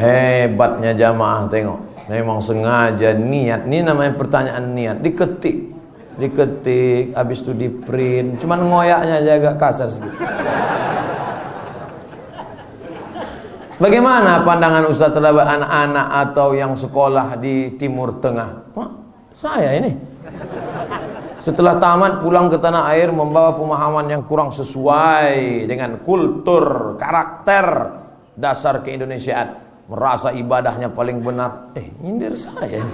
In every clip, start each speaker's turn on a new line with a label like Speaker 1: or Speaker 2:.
Speaker 1: Hebatnya jamaah, tengok. Memang sengaja niat. Ini namanya pertanyaan niat. Diketik, habis itu di print. Cuman ngoyaknya aja agak kasar sedikit. Bagaimana pandangan Ustaz terhadap anak-anak atau yang sekolah di Timur Tengah? Wah, saya ini setelah tamat pulang ke tanah air membawa pemahaman yang kurang sesuai dengan kultur, karakter dasar keindonesiaan, merasa ibadahnya paling benar. Nyindir saya ini.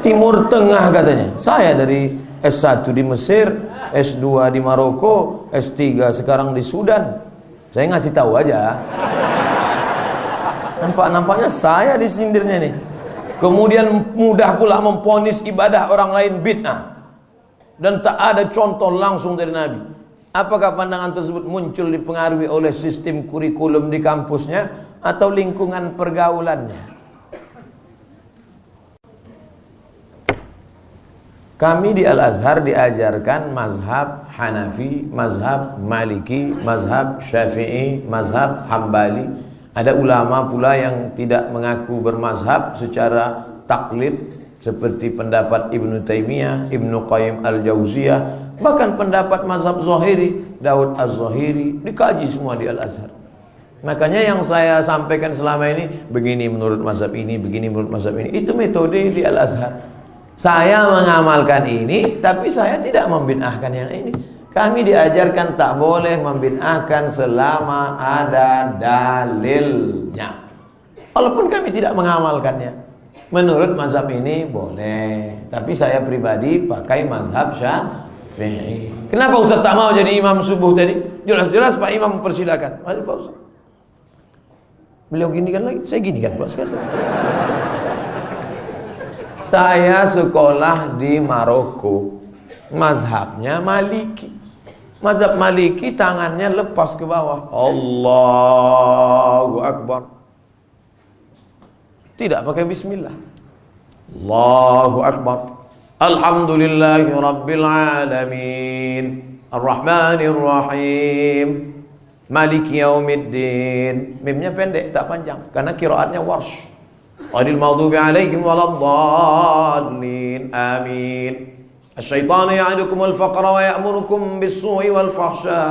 Speaker 1: Timur Tengah katanya. Saya dari S1 di Mesir, S2 di Maroko, S3 sekarang di Sudan. Saya ngasih tahu aja. Nampaknya saya disindirnya nih. Kemudian mudah pula memponis ibadah orang lain bid'ah. Dan tak ada contoh langsung dari Nabi. Apakah pandangan tersebut muncul dipengaruhi oleh sistem kurikulum di kampusnya atau lingkungan pergaulannya? Kami di Al-Azhar diajarkan mazhab Hanafi, mazhab Maliki, mazhab Syafi'i, mazhab Hambali. Ada ulama pula yang tidak mengaku bermazhab secara taklid, seperti pendapat Ibnu Taimiyah, Ibnu Qayyim Al-Jauziyah, bahkan pendapat mazhab Zahiri, Daud Az-Zahiri, dikaji semua di Al-Azhar. Makanya yang saya sampaikan selama ini, begini menurut mazhab ini, begini menurut mazhab ini, itu metode di Al-Azhar. Saya mengamalkan ini, tapi saya tidak membid'ahkan yang ini. Kami diajarkan tak boleh membid'ahkan selama ada dalilnya. Walaupun kami tidak mengamalkannya. Menurut mazhab ini boleh, tapi saya pribadi pakai mazhab Syafi'i. Kenapa Ustaz tak mau jadi imam subuh tadi? Jelas-jelas Pak Imam mempersilakan. Mari Pak Ustaz. Beliau ginikan lagi, saya ginikan Pak sekali. Saya sekolah di Maroko, mazhabnya Maliki. Mazhab Maliki tangannya lepas ke bawah. Allahu Akbar. Tidak pakai bismillah. Allahu Akbar. Alhamdulillahi Rabbil Alamin. Ar-Rahmanir Rahim. Maliki Yaumiddin. Mimnya pendek, tak panjang, karena qiraatnya Warsh. Ghairil maghdubi alaihim waladdallin. Amin. Asy-syaitanu ya'idukumul faqra wa ya'murukum bis-su'i wal fahsya.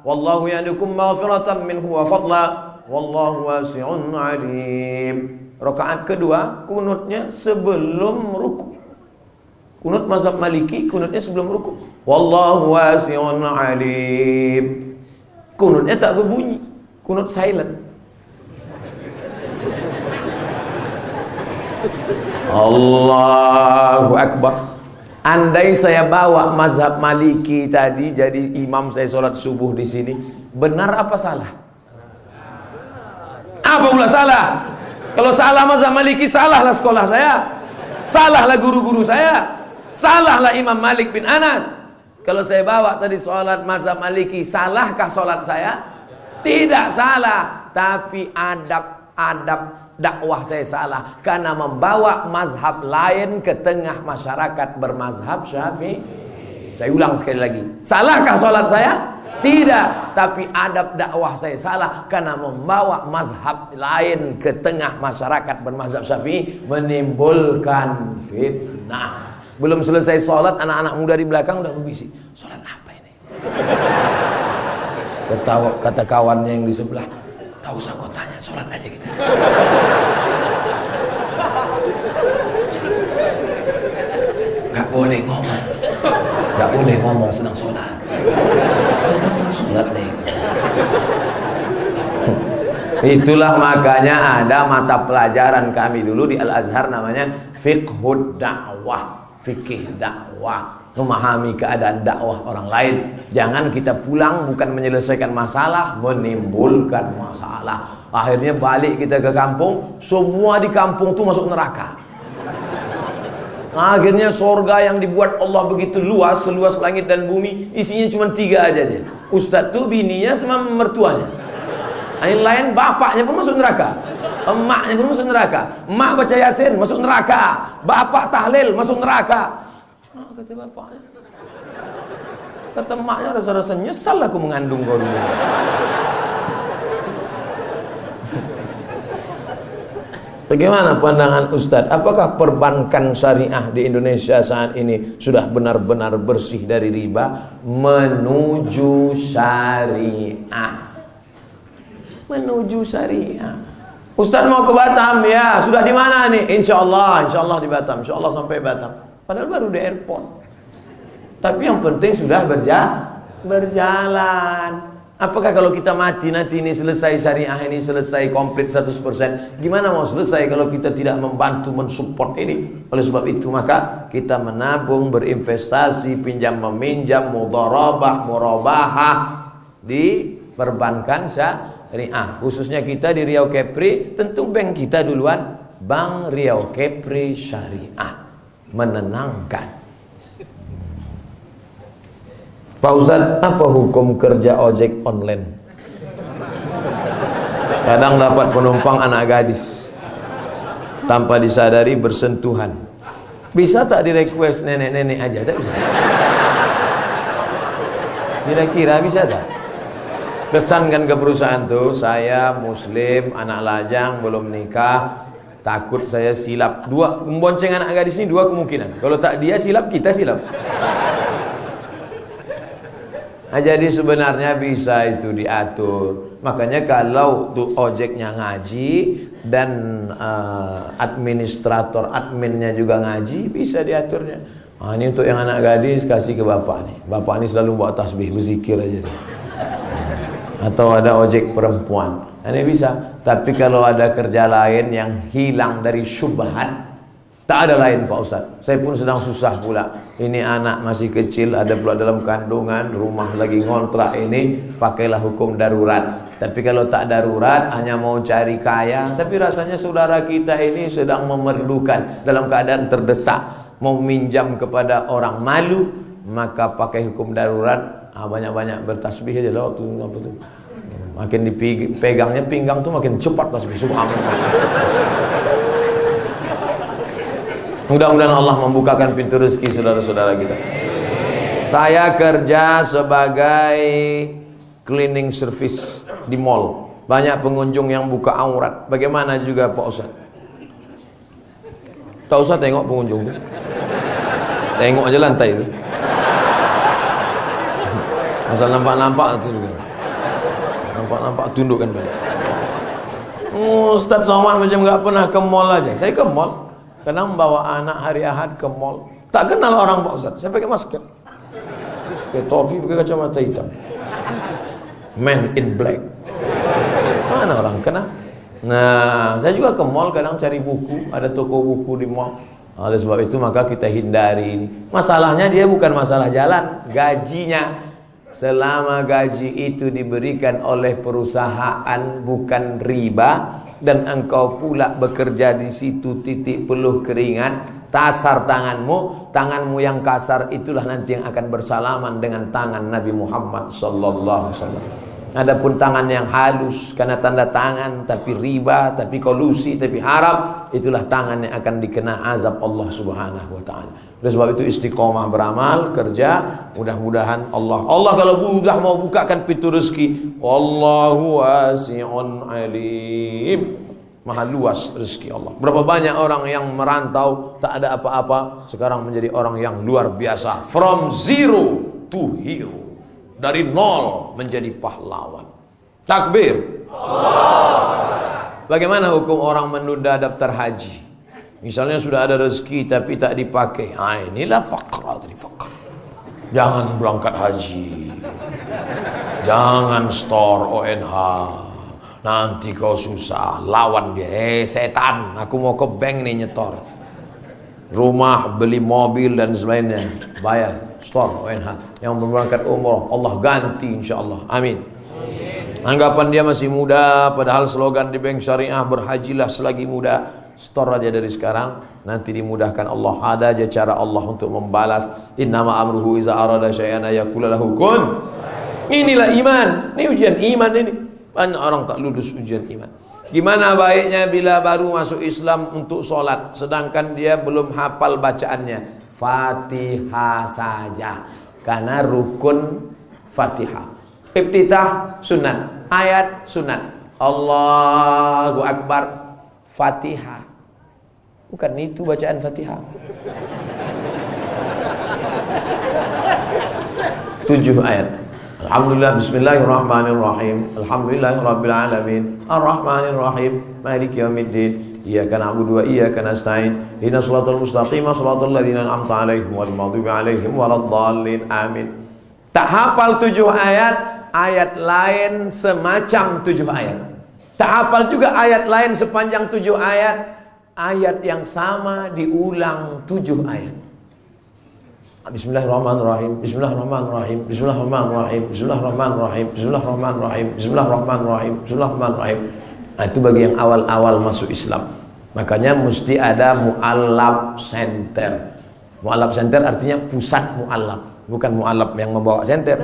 Speaker 1: Wallahu ya'idukum maghfiratan minhu wa fadla. Wallahu wasi'un 'alim. Rakaat kedua kunutnya sebelum ruku. Kunut mazhab Maliki, kunutnya sebelum ruku. Wallahu wasi'un 'alim. Kunutnya tak berbunyi, kunut silent. Allahu Akbar. Andai saya bawa mazhab Maliki tadi jadi imam saya sholat subuh di sini, benar apa salah? Apa pula salah? Kalau salah mazhab Maliki, salahlah sekolah saya, salahlah guru-guru saya, salahlah Imam Malik bin Anas. Kalau saya bawa tadi sholat mazhab Maliki, salahkah sholat saya? Tidak salah, tapi adab dakwah saya salah karena membawa mazhab lain ke tengah masyarakat bermazhab Syafi'i. Saya ulang sekali lagi, salahkah sholat saya? Tidak, tapi adab dakwah saya salah karena membawa mazhab lain ke tengah masyarakat bermazhab Syafi'i, menimbulkan fitnah. Belum selesai sholat, anak-anak muda di belakang udah berbisik, sholat apa ini? Kata kawannya yang di sebelah, tak usah kau tanya, sholat aja kita. Gak boleh ngomong, gak boleh ngomong sedang sholat. Sedang sholat nih. Itulah makanya ada mata pelajaran kami dulu di Al-Azhar namanya fiqhud dakwah, fikih dakwah. Memahami keadaan dakwah orang lain. Jangan kita pulang bukan menyelesaikan masalah, menimbulkan masalah. Akhirnya balik kita ke kampung, semua di kampung itu masuk neraka. Akhirnya sorga yang dibuat Allah begitu luas, seluas langit dan bumi, isinya cuma 3 aja dia. Ustadz tuh bininya sama mertuanya. Yang lain bapaknya pun masuk neraka, emaknya pun masuk neraka. Emak baca Yasin masuk neraka, bapak tahlil masuk neraka. Kata bapaknya, Kata maknya rasa-rasa nyesal aku mengandung kau dulu. Bagaimana pandangan Ustadz? Apakah perbankan syariah di Indonesia saat ini sudah benar-benar bersih dari riba? Menuju syariah. Menuju syariah. Ustadz mau ke Batam, ya. Sudah di mana nih? Insya Allah di Batam. Insya Allah sampai Batam. Padahal baru di airport. Tapi yang penting sudah berjalan. Apakah kalau kita mati nanti ini selesai syariah ini selesai komplit 100%? Gimana mau selesai kalau kita tidak membantu mensupport ini? Oleh sebab itu maka kita menabung, berinvestasi, pinjam meminjam, mudharabah, murabahah di perbankan syariah. Khususnya kita di Riau Kepri, tentu bank kita duluan, Bank Riau Kepri Syariah. Menenangkan. Pak Ustadz, apa hukum kerja ojek online? Kadang dapat penumpang anak gadis, tanpa disadari bersentuhan. Bisa tak di-request nenek-nenek aja? Tak bisa. Kira-kira bisa tak? Kesankan ke perusahaan tuh, saya muslim, anak lajang, belum nikah, takut saya silap. Membonceng anak gadis ini dua kemungkinan. Kalau tak dia silap, kita silap. Nah, jadi sebenarnya bisa itu diatur. Makanya kalau tuh ojeknya ngaji dan administrator adminnya juga ngaji, bisa diaturnya. Nah, ini untuk yang anak gadis kasih ke bapak nih. Bapak ini selalu buat tasbih, berzikir aja nih. Atau ada ojek perempuan, ini bisa. Tapi kalau ada kerja lain yang hilang dari syubhat, tak ada lain Pak Ustaz. Saya pun sedang susah pula. Ini anak masih kecil, ada pula dalam kandungan, rumah lagi ngontrak ini, pakailah hukum darurat. Tapi kalau tak darurat, hanya mau cari kaya, tapi rasanya saudara kita ini sedang memerlukan, dalam keadaan terdesak, mau minjam kepada orang malu, maka pakai hukum darurat. Banyak-banyak bertasbih aja lah waktu apa tuh. Makin dipegangnya pinggang tuh makin cepat tasbih. Subhanallah. Mudah-mudahan Allah membukakan pintu rezeki saudara-saudara kita. Saya kerja sebagai cleaning service di mall. Banyak pengunjung yang buka aurat. Bagaimana juga Pak Ustaz? Tak usah tengok pengunjung itu. Tengok aja lantai itu. Asal nampak-nampak itu juga. Nampak-nampak tundukkan banyak. Ustaz Somad macam enggak pernah ke mall aja. Saya ke mall. Kadang bawa anak hari Ahad ke mall. Tak kenal orang Pak Ustaz. Saya pakai masker. Pakai topi, pakai kacamata hitam. Man in black. Mana orang kenal? Nah, saya juga ke mall kadang cari buku. Ada toko buku di mall. Oleh sebab itu maka kita hindari ini. Masalahnya dia bukan masalah jalan, gajinya. Selama gaji itu diberikan oleh perusahaan bukan riba, dan engkau pula bekerja di situ titik peluh keringat, kasar tanganmu yang kasar itulah nanti yang akan bersalaman dengan tangan Nabi Muhammad sallallahu alaihi wasallam. Adapun tangan yang halus karena tanda tangan tapi riba, tapi kolusi, tapi haram, itulah tangan yang akan dikena azab Allah Subhanahu wa taala. Oleh sebab itu istiqomah beramal, kerja, mudah-mudahan Allah kalau sudah mau bukakan pintu rezeki, wallahu wasi'un alim. Maha luas rezeki Allah. Berapa banyak orang yang merantau tak ada apa-apa, sekarang menjadi orang yang luar biasa. From zero to hero. Dari nol menjadi pahlawan. Takbir. Bagaimana hukum orang menunda daftar haji? Misalnya sudah ada rezeki tapi tak dipakai. Inilah faqra dari faqra. Jangan berangkat haji. Jangan store ONH. Nanti kau susah. Lawan dia. Setan, aku mau ke bank nih nyetor. Rumah, beli mobil dan sebagainya. Bayar. Store ONH. Yang berangkat umrah Allah ganti insyaallah. Amin. Anggapan dia masih muda, padahal slogan di bank syariah berhajilah selagi muda. Store aja dari sekarang, nanti dimudahkan Allah. Ada aja cara Allah untuk membalas. Innama amruhu iza arada syai'an ayaqula lahu kun. Inilah iman. Ini ujian iman ini. Banyak orang tak lulus ujian iman. Gimana baiknya bila baru masuk Islam untuk sholat, sedangkan dia belum hafal bacaannya? Fatihah saja. karena rukun Fatihah. Iftitah sunat, ayat sunat. Allahu Akbar, Fatihah. Bukan itu bacaan Fatihah. 7 ayat. Alhamdulillah, bismillahirrahmanirrahim. Alhamdulillahirabbil alamin. Arrahmanir rahim. Maliki yaumiddin. Iyyaka na'budu wa iyyaka nasta'in. Ihdinas shiratal mustaqim, shiratal ladzina an'amta 'alaihim ghairil maghdubi 'alaihim waladdallin. Amin. Tak hafal 7 ayat, ayat lain semacam 7 ayat. Tak hafal juga ayat lain sepanjang 7 ayat, ayat yang sama diulang 7 ayat. Bismillahirrahmanirrahim. Bismillahirrahmanirrahim. Bismillahirrahmanirrahim. Bismillahirrahmanirrahim. Bismillahirrahmanirrahim. Bismillahirrahmanirrahim. Bismillahirrahmanirrahim. Nah, itu bagi yang awal-awal masuk Islam. Makanya mesti ada mu'allab center. Mu'allab center artinya pusat mu'allab, bukan mu'allab yang membawa center.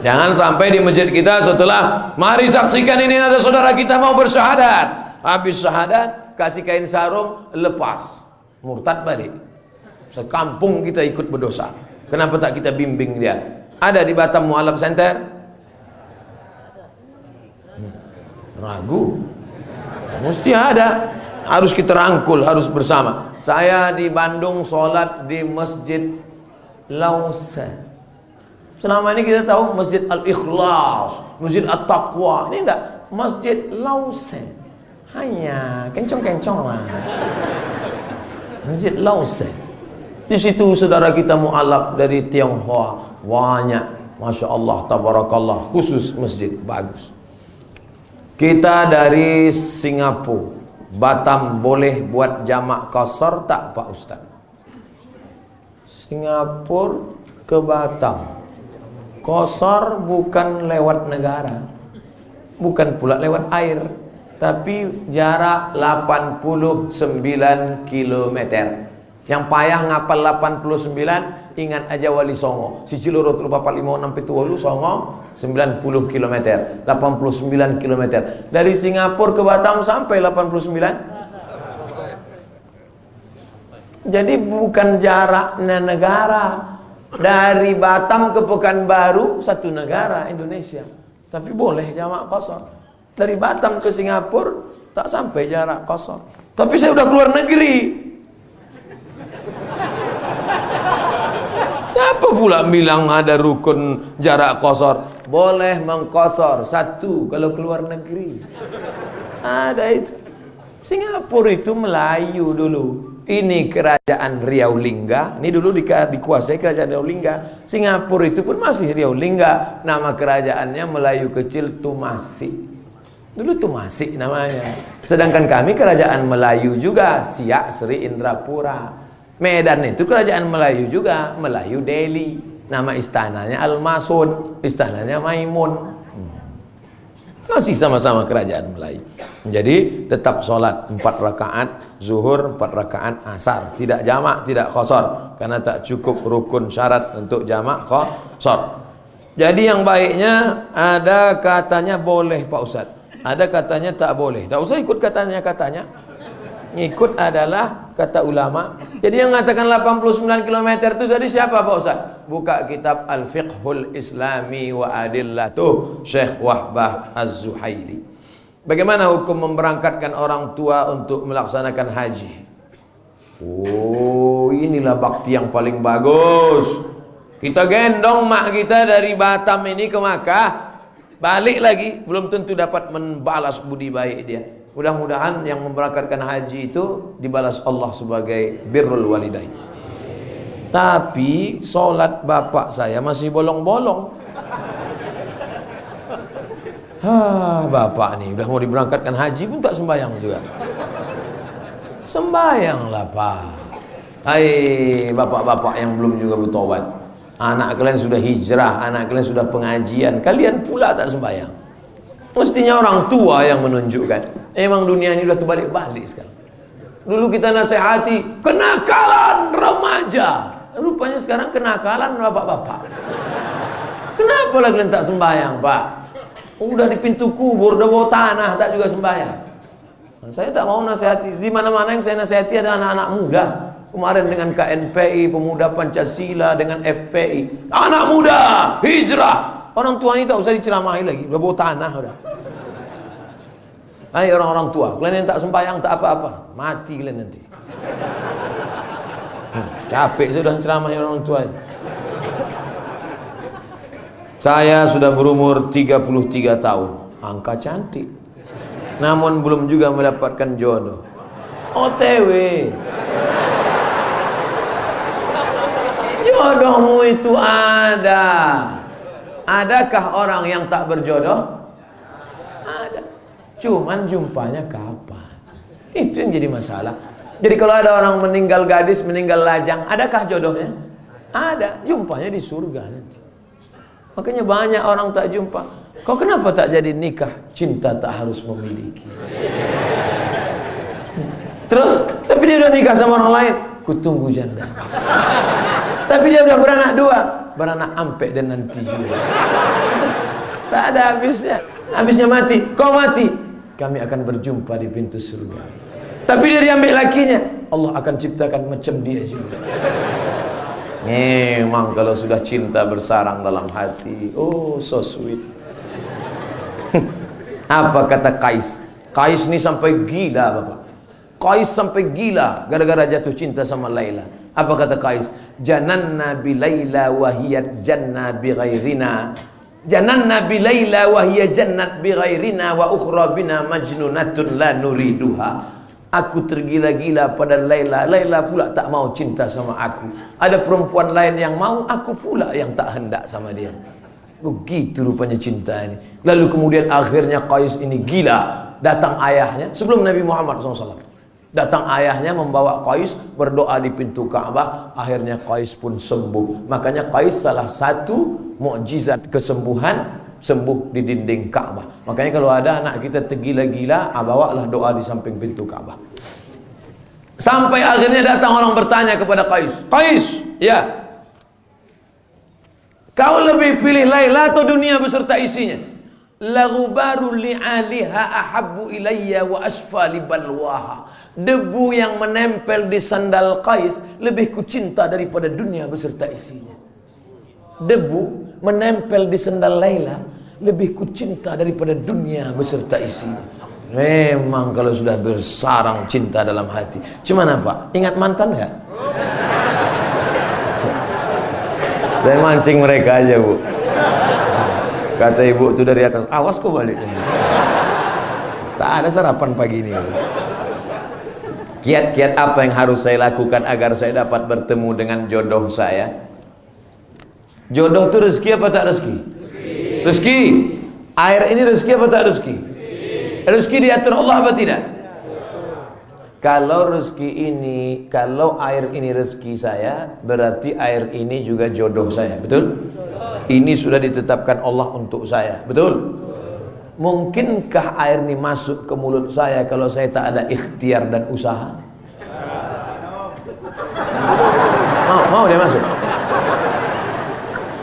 Speaker 1: Jangan sampai di masjid kita setelah mari saksikan ini ada saudara kita mau bersyahadat. Habis syahadat kasih kain sarung, lepas. Murtad balik. Sekampung kita ikut berdosa. Kenapa tak kita bimbing dia? Ada di Batam Mu'allab Center? Ragu. Mesti ada. Harus kita rangkul, harus bersama. Saya di Bandung sholat di Masjid Lausan. Selama ini kita tahu Masjid Al-Ikhlas, Masjid At-Taqwa. Ini enggak, Masjid Lausan. Hanya kencong-kencong lah. Masjid Lausan. Di situ saudara kita mu'alaf dari Tionghoa banyak, masya Allah, tabarakallah, khusus masjid bagus. Kita dari Singapura, Batam boleh buat jamak qasar tak Pak Ustaz? Singapura ke Batam, qasar bukan lewat negara, bukan pula lewat air, tapi jarak 89 kilometer. Yang payah ngapal 89, ingat aja Wali Songo. Siji loro telu papat lima enam pitu wolu Songo 90 km, 89 km. Dari Singapura ke Batam sampai 89. Jadi bukan jaraknya negara. Dari Batam ke Pekanbaru satu negara Indonesia. Tapi boleh jamak qasar. Dari Batam ke Singapura tak sampai jarak qasar. Tapi saya udah keluar negeri. Siapa pula bilang ada rukun jarak qasar? Boleh mengqasar satu kalau keluar negeri. Ada itu. Singapura itu Melayu dulu. Ini kerajaan Riau Lingga. Ini dulu dikuasai kerajaan Riau Lingga. Singapura itu pun masih Riau Lingga. Nama kerajaannya Melayu kecil Tumasik. Dulu Tumasik namanya. Sedangkan kami kerajaan Melayu juga, Siak Sri Indrapura. Medan itu kerajaan Melayu juga, Melayu Delhi. Nama istananya Al-Masud, istananya Maimun. Masih sama-sama kerajaan Melayu. Jadi tetap sholat 4 rakaat zuhur, 4 rakaat asar, tidak jamak, tidak qasar, karena tak cukup rukun syarat untuk jamak qasar. Jadi yang baiknya ada katanya boleh Pak Ustaz, ada katanya tak boleh. Tak usah ikut katanya. Ngikut adalah kata ulama. Jadi yang mengatakan 89 km itu tadi siapa Pak Ustaz? Buka kitab Al-Fiqhul Islami wa Adillatuh Syekh Wahbah Az-Zuhaili. Bagaimana hukum memberangkatkan orang tua untuk melaksanakan haji? Oh, inilah bakti yang paling bagus. Kita gendong mak kita dari Batam ini ke Makkah, balik lagi belum tentu dapat membalas budi baik dia. Mudah-mudahan yang memberangkatkan haji itu dibalas Allah sebagai birrul walidain. Tapi solat bapak saya masih bolong-bolong. Bapak nih udah mau diberangkatkan haji pun tak sembahyang juga. Sembahyanglah Pak. Hai bapak-bapak yang belum juga bertobat. Anak kalian sudah hijrah, anak kalian sudah pengajian, kalian pula tak sembahyang. Mestinya orang tua yang menunjukkan. Emang dunia ini udah terbalik-balik sekarang. Dulu kita nasihati kenakalan remaja, rupanya sekarang kenakalan bapak-bapak. Kenapa lagi kalian tak sembahyang Pak? Udah di pintu kubur, udah bawa tanah, tak juga sembahyang. Saya tak mau nasihati. Di mana-mana yang saya nasihati ada anak-anak muda. Kemarin dengan KNPI, Pemuda Pancasila, dengan FPI. Anak muda, hijrah. Orang tua ini tak usah diceramahi lagi, udah bawa tanah udah. Hai orang-orang tua, kalian yang tak sembahyang tak apa-apa, mati kalian nanti. Capek sudah ceramahi orang tua. Saya sudah berumur 33 tahun, angka cantik. Namun belum juga mendapatkan jodoh. OTW. Jodohmu itu ada. Adakah orang yang tak berjodoh? Ada. Cuman jumpanya kapan? Itu yang jadi masalah. Jadi kalau ada orang meninggal gadis, meninggal lajang, adakah jodohnya? Ada. Jumpanya di surga nanti. Makanya banyak orang tak jumpa. Kau kenapa tak jadi nikah? Cinta tak harus memiliki. Terus, tapi dia udah nikah sama orang lain. Kutunggu janda. Tapi dia udah beranak 2, beranak ampe dan nanti juga. Tak ada habisnya. Habisnya mati. Kau mati, kami akan berjumpa di pintu surga. Tapi dia diambil lakinya, Allah akan ciptakan macam dia juga. Memang kalau sudah cinta bersarang dalam hati, oh so sweet. Apa kata Qais? Qais ini sampai gila Bapak. Qais sampai gila gara-gara jatuh cinta sama Laila. Apa kata Qais? Jananna bi Laila wa hiya janna bi ghairina. Jananna bi Laila wa hiya jannat bi ghairina wa ukhra bina majnunatun la nuriduha. Aku tergila-gila pada Laila. Laila pula tak mau cinta sama aku. Ada perempuan lain yang mau, aku pula yang tak hendak sama dia. Begitu rupanya cinta ini. Lalu kemudian akhirnya Qais ini gila. Datang ayahnya sebelum Nabi Muhammad SAW. Datang ayahnya membawa Qais berdoa di pintu Ka'bah. Akhirnya Qais pun sembuh. Makanya Qais salah satu mukjizat kesembuhan, sembuh di dinding Ka'bah. Makanya kalau ada anak kita tergila-gila, bawalah doa di samping pintu Ka'bah. Sampai akhirnya datang orang bertanya kepada Qais. Qais, ya, kau lebih pilih Laila atau dunia beserta isinya? Laghubaru li'aliha ahabbu ilayya wa asfa li balwaha. Debu yang menempel di sandal Qais lebih kucinta daripada dunia beserta isinya. Debu menempel di sandal Laila lebih kucinta daripada dunia beserta isinya. Memang kalau sudah bersarang cinta dalam hati. Cuman apa? Ingat mantan enggak? Saya mancing mereka aja, Bu. Kata ibu itu dari atas, awas kau balik. Tak ada sarapan pagi ini. Kiat-kiat apa yang harus saya lakukan agar saya dapat bertemu dengan jodoh saya? Jodoh itu rezeki apa tak rezeki? Rezeki. Air ini rezeki apa tak rezeki? Rezeki diatur Allah apa tidak? Kalau rezeki ini, kalau air ini rezeki saya, berarti air ini juga jodoh saya, betul? Ini sudah ditetapkan Allah untuk saya, betul? Mungkinkah air ini masuk ke mulut saya kalau saya tak ada ikhtiar dan usaha? Mau dia masuk?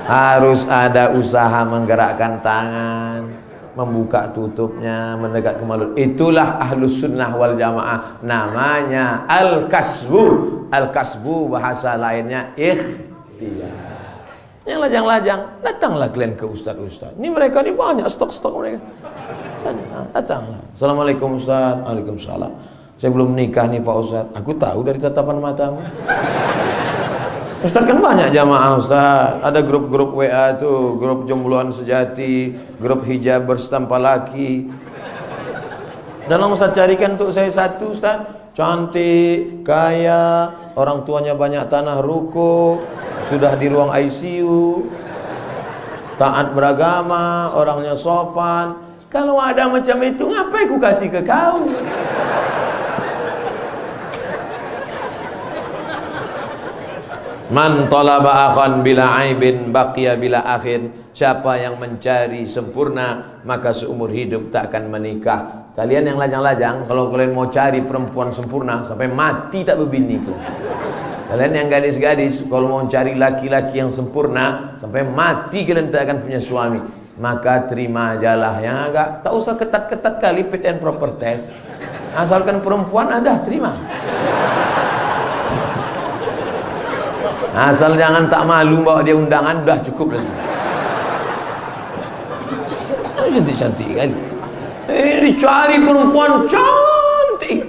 Speaker 1: Harus ada usaha menggerakkan tangan, membuka tutupnya, mendekat ke mulut. Itulah ahlus sunnah wal jamaah. Namanya al-kasbu. Al-kasbu bahasa lainnya ikhtiar. Yang lajang-lajang, datanglah kalian ke ustaz-ustaz. Ini mereka ni banyak stok-stok mereka. Datanglah. Assalamualaikum Ustaz. Waalaikumsalam. Saya belum nikah nih Pak Ustaz. Aku tahu dari tatapan matamu. Ustaz kan banyak jamaah Ustaz. Ada grup-grup WA tuh, grup jombloan sejati, grup hijabers tanpa laki. Dalam Ustaz carikan untuk saya satu Ustaz. Cantik, kaya, orang tuanya banyak tanah ruko, sudah di ruang ICU, taat beragama, orangnya sopan. Kalau ada macam itu, ngapain ku kasih ke kau? Man talaba akhan bila aibin baqiya bila akhin. Siapa yang mencari sempurna, maka seumur hidup tak akan menikah. Kalian yang lajang-lajang, kalau kalian mau cari perempuan sempurna, sampai mati tak berbini tuh. Kalian yang gadis-gadis, kalau mau cari laki-laki yang sempurna, sampai mati kalian tak akan punya suami. Maka terima ajalah yang agak, tak usah ketat-ketat kali fit and proper test. Asalkan perempuan ada, terima. Asal jangan tak malu bawa dia undangan, udah cukup nanti. Cantik-cantik kali. Dicari perempuan cantik.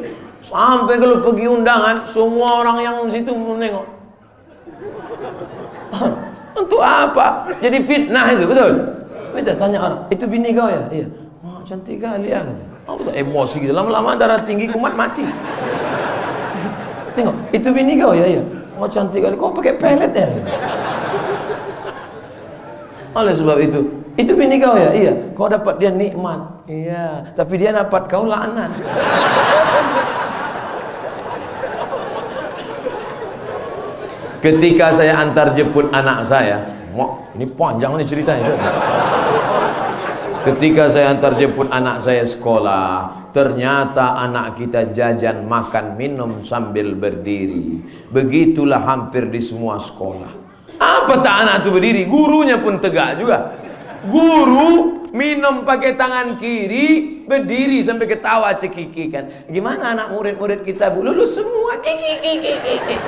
Speaker 1: Sampai kalau pergi undangan, semua orang yang di situ menengok. Untuk apa? Jadi fitnah itu, betul? Kita tanya orang, itu bini kau ya? Iya. Oh, cantik kali ya. Oh, emosi gitu. Lama-lama darah tinggi kumat mati. Tengok, itu bini kau ya? Iya. Oh, cantik kali. Kau pakai pelet ya? Oleh sebab itu bini kau ya? Iya. Kau dapat dia nikmat. Iya. Tapi dia dapat kau laknat. Ketika saya antar jemput anak saya, ini panjang nih ceritanya. Ketika saya antar jemput anak saya sekolah, ternyata anak kita jajan, makan, minum sambil berdiri. Begitulah hampir di semua sekolah. Apa tak anak itu berdiri? Gurunya pun tegak juga. Guru minum pakai tangan kiri, berdiri sampai ketawa cekikikan. Gimana anak murid-murid kita bu? Lulus semua kikikikikik.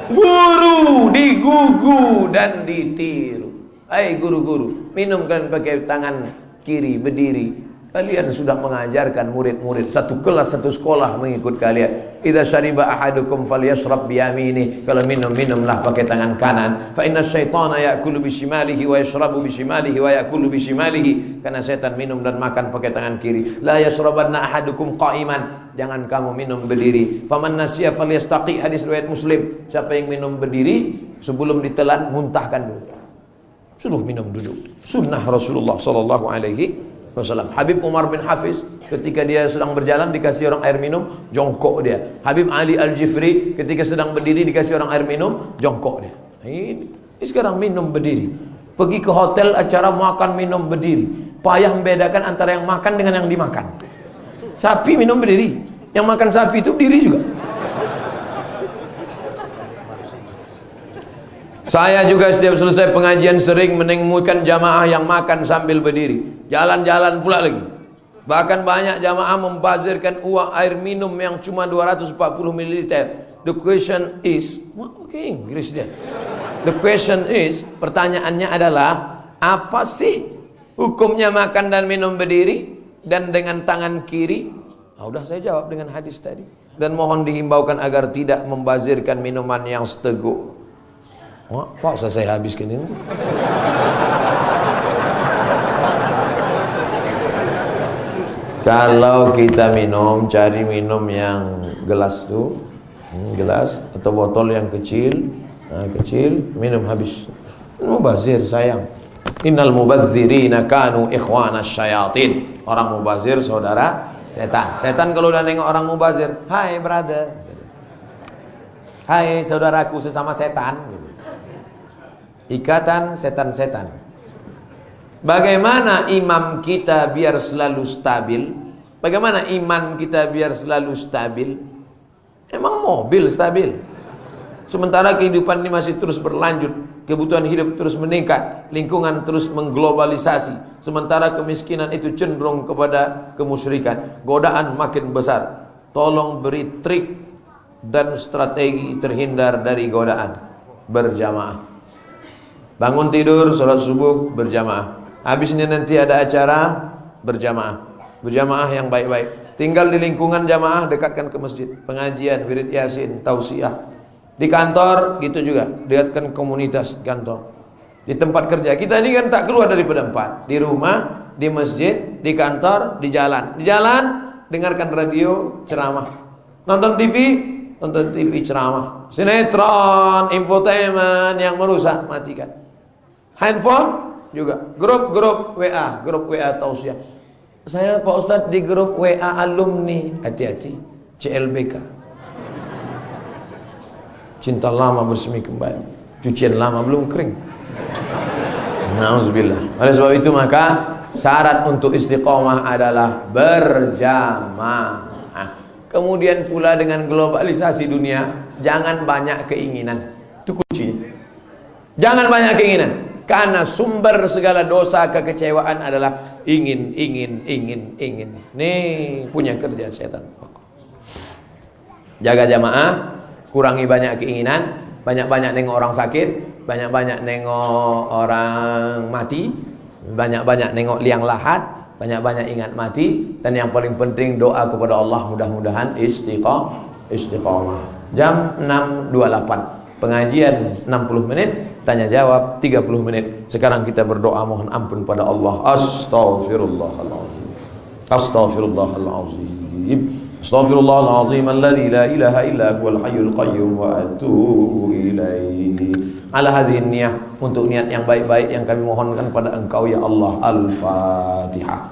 Speaker 1: Guru digugu dan ditiru. Hai guru-guru, minumkan pakai tangan kiri, berdiri. Kalian sudah mengajarkan murid-murid satu kelas, satu sekolah mengikut kalian. Idza syariba ahadukum falyashrab biyamini. Kalau minumlah pakai tangan kanan. Fa inna syaitana ya'kulu bishimalihi wa yashrabu bishimalihi wa ya'kulu bishimalihi. Karena setan minum dan makan pakai tangan kiri. La yashrabanna ahadukum qa'iman. Jangan kamu minum berdiri. Faman nasiya falyastaqi. Hadis riwayat Muslim. Siapa yang minum berdiri sebelum ditelan, muntahkan dulu. Suruh minum duduk. Sunnah Rasulullah sallallahu alaihi wasallam. Habib Umar bin Hafiz ketika dia sedang berjalan dikasih orang air minum, jongkok dia. Habib Ali Al-Jifri ketika sedang berdiri dikasih orang air minum, jongkok dia. Ini sekarang minum berdiri. Pergi ke hotel acara makan minum berdiri. Payah membedakan antara yang makan dengan yang dimakan. Sapi minum berdiri, yang makan sapi itu berdiri juga. Saya juga setiap selesai pengajian sering menemukan jamaah yang makan sambil berdiri. Jalan-jalan pula lagi. Bahkan banyak jamaah membazirkan uang air minum yang cuma 240 ml. The question is, okay, Inggris dia. The question is, pertanyaannya adalah, apa sih hukumnya makan dan minum berdiri dan dengan tangan kiri? Udah saya jawab dengan hadis tadi. Dan mohon dihimbaukan agar tidak membazirkan minuman yang seteguk. Pak, saya habiskan ini. Kalau kita minum, cari minum yang gelas tuh, gelas atau botol yang kecil, kecil, minum habis. Mubazir sayang. Innal mubazzirina kanu ikhwana syayatin. Orang mubazir saudara setan. Setan kalau udah nengok orang mubazir, hai brother, hai saudaraku sesama setan. Ikatan setan-setan. Bagaimana imam kita biar selalu stabil? Bagaimana iman kita biar selalu stabil? Emang mobil stabil? Sementara kehidupan ini masih terus berlanjut, kebutuhan hidup terus meningkat, lingkungan terus mengglobalisasi, sementara kemiskinan itu cenderung kepada kemusyrikan, godaan makin besar. Tolong beri trik dan strategi terhindar dari godaan. Berjamaah. Bangun tidur, sholat subuh berjamaah. Habis ini nanti ada acara berjamaah. Berjamaah yang baik-baik. Tinggal di lingkungan jamaah, dekatkan ke masjid. Pengajian, wirid yasin, tausiah. Di kantor gitu juga, dekatkan komunitas kantor. Di tempat kerja kita ini kan tak keluar daripada empat. Di rumah, di masjid, di kantor, di jalan. Di jalan dengarkan radio ceramah. Nonton TV ceramah. Sinetron, infotainment yang merusak, matikan. Handphone juga, grup WA tausiah. Saya Pak Ustadz di grup WA alumni, hati-hati, CLBK, cinta lama bersemi kembali, cucian lama belum kering. Nauzubillah. Oleh sebab itu maka syarat untuk istiqomah adalah berjamaah. Kemudian pula dengan globalisasi dunia, jangan banyak keinginan. Itu kuncinya. Jangan banyak keinginan. Karena sumber segala dosa kekecewaan adalah ingin. Nih punya kerja setan. Jaga jamaah, kurangi banyak keinginan, banyak-banyak nengok orang sakit, banyak-banyak nengok orang mati, banyak-banyak nengok liang lahat, banyak-banyak ingat mati, dan yang paling penting doa kepada Allah, mudah-mudahan istiqamah. Jam 6.28, pengajian 60 menit, tanya jawab 30 menit. Sekarang kita berdoa mohon ampun pada Allah. Astaghfirullahaladzim, astaghfirullahaladzim, astaghfirullahaladzim alladzi la ilaha illa huwal hayyul qayyum wa atubu ilaihi. Ala hadhihi niyah, untuk niat yang baik-baik yang kami mohonkan pada Engkau ya Allah. Al-Fatihah.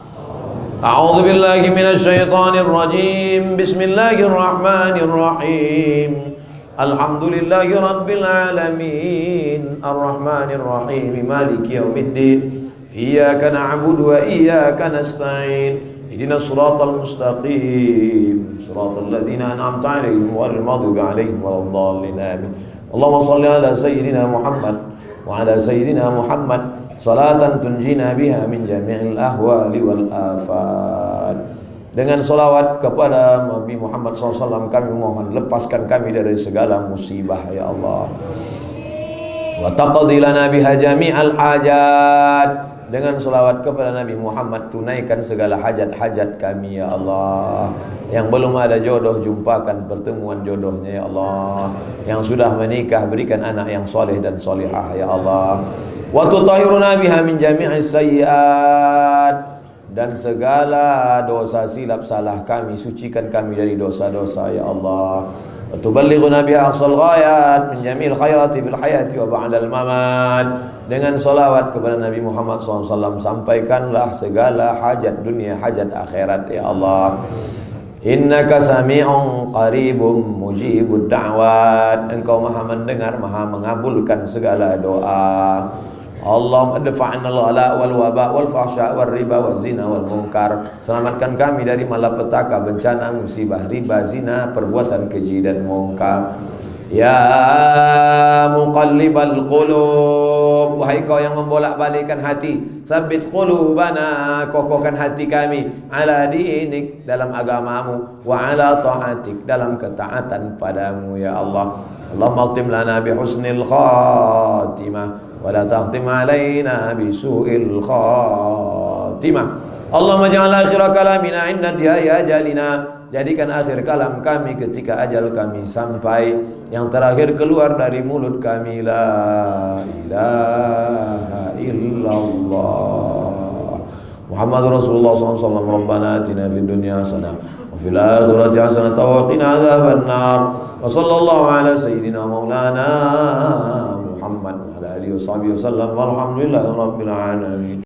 Speaker 1: A'udzu billahi minasy syaithanir rajim. Bismillahirrahmanirrahim. Alhamdulillahi rabbil alamin. Arrahmanir rahim. Maliki yaumiddin. Iyyaka na'budu wa iyyaka nasta'in. Ihdinas siratal mustaqim. Siratal ladzina an'amta 'alaihim ghairil maghdubi 'alaihim waladdallin. Amin. Allahumma shalli ala sayyidina Muhammad wa ala sayyidina Muhammad salatan tunjina biha min jami'il ahwali wal afat. Dengan salawat kepada Nabi Muhammad SAW kami mohon lepaskan kami dari segala musibah ya Allah. Wa taqdi lana biha jami'al hajat. Dengan salawat kepada Nabi Muhammad tunaikan segala hajat-hajat kami ya Allah. Yang belum ada jodoh jumpakan pertemuan jodohnya ya Allah. Yang sudah menikah berikan anak yang soleh dan solihah ya Allah. Wa tutahhiruna biha min jami'is sayyi'at. Dan segala dosa silap salah kami sucikan kami dari dosa-dosa ya Allah. Wa tuballighuna biha aqsal ghayat min jami'il khairati fil hayati wa ba'dal mamat. Dengan salawat kepada Nabi Muhammad SAW sampaikanlah segala hajat dunia, hajat akhirat ya Allah. Innaka sami'un qaribun mujibud da'wat. Engkau maha mendengar, maha mengabulkan segala doa. Allahumma adfa'na al-ghala wal waba wal fahsya wal riba wal zina wal munkar. Selamatkan kami dari malapetaka, bencana, musibah, riba, zina, perbuatan keji dan munkar. Ya muqallibal qulub, wahai kau yang membolak-balikkan hati, sabit qulubana, kokohkan hati kami, ala dinik, dalam agamamu, wa ala ta'atik, dalam ketaatan padamu ya Allah. Allahumma khtim lana bi husnil khatimah wa la takhtim alaina bi su'il khatimah. Allahumma ja'al akhira kalamina inna intihai ajalina. Jadikan akhir kalam kami ketika ajal kami sampai, yang terakhir keluar dari mulut kami la ilaha illallah Muhammadur Rasulullah SAW. Rabbana atina fid dunya hasanah wa fil akhirati hasanah wa qina adzabannar. Wa sallallahu ala sayyidina maulana Muhammad wa ala alihi washabihi wasallam. Walhamdulillahi rabbil alamin.